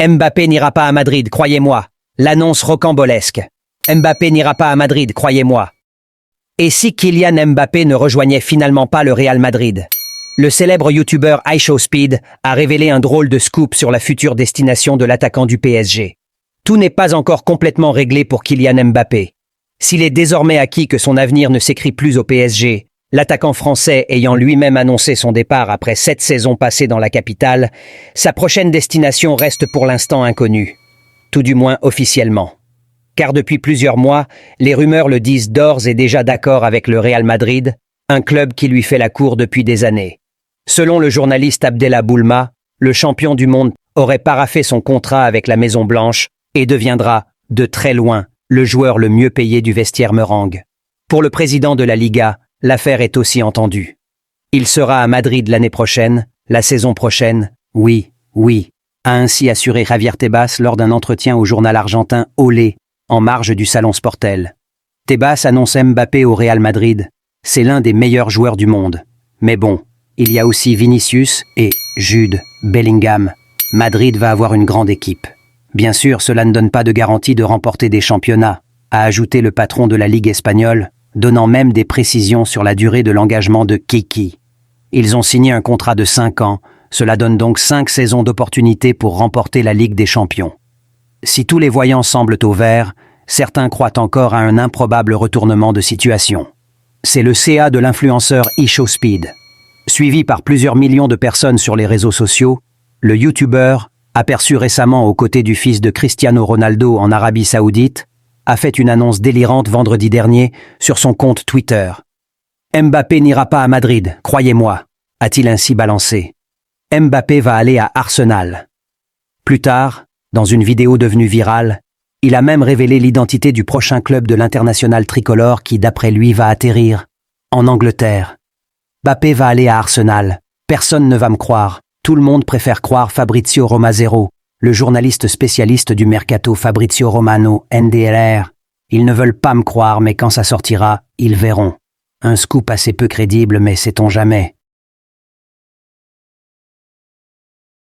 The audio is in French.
Mbappé n'ira pas à Madrid, croyez-moi. L'annonce rocambolesque. Mbappé n'ira pas à Madrid, croyez-moi. Et si Kylian Mbappé ne rejoignait finalement pas le Real Madrid? Le célèbre youtubeur iShowSpeed a révélé un drôle de scoop sur la future destination de l'attaquant du PSG. Tout n'est pas encore complètement réglé pour Kylian Mbappé. S'il est désormais acquis que son avenir ne s'écrit plus au PSG, l'attaquant français ayant lui-même annoncé son départ après 7 saisons passées dans la capitale, sa prochaine destination reste pour l'instant inconnue. Tout du moins officiellement. Car depuis plusieurs mois, les rumeurs le disent d'ores et déjà d'accord avec le Real Madrid, un club qui lui fait la cour depuis des années. Selon le journaliste Abdellah Boulma, le champion du monde aurait paraphé son contrat avec la Maison Blanche et deviendra, de très loin, le joueur le mieux payé du vestiaire merengue. Pour le président de la Liga, l'affaire est aussi entendue. Il sera à Madrid l'année prochaine, la saison prochaine, oui, a ainsi assuré Javier Tebas lors d'un entretien au journal argentin Olé, en marge du Salon Sportel. Tebas annonce Mbappé au Real Madrid. C'est l'un des meilleurs joueurs du monde. Mais bon, il y a aussi Vinicius et Jude Bellingham. Madrid va avoir une grande équipe. Bien sûr, cela ne donne pas de garantie de remporter des championnats, a ajouté le patron de la Ligue espagnole, donnant même des précisions sur la durée de l'engagement de Kiki. Ils ont signé un contrat de 5 ans, cela donne donc 5 saisons d'opportunité pour remporter la Ligue des Champions. Si tous les voyants semblent au vert, certains croient encore à un improbable retournement de situation. C'est le CA de l'influenceur iShowSpeed. Suivi par plusieurs millions de personnes sur les réseaux sociaux, le youtubeur, aperçu récemment aux côtés du fils de Cristiano Ronaldo en Arabie Saoudite, a fait une annonce délirante vendredi dernier sur son compte Twitter. Mbappé n'ira pas à Madrid, croyez-moi, a-t-il ainsi balancé. Mbappé va aller à Arsenal. Plus tard, dans une vidéo devenue virale, il a même révélé l'identité du prochain club de l'international tricolore qui, d'après lui, va atterrir en Angleterre. Mbappé va aller à Arsenal. Personne ne va me croire. Tout le monde préfère croire Fabrizio Romano, le journaliste spécialiste du mercato Fabrizio Romano, NDLR. Ils ne veulent pas me croire, mais quand ça sortira, ils verront. Un scoop assez peu crédible, mais sait-on jamais.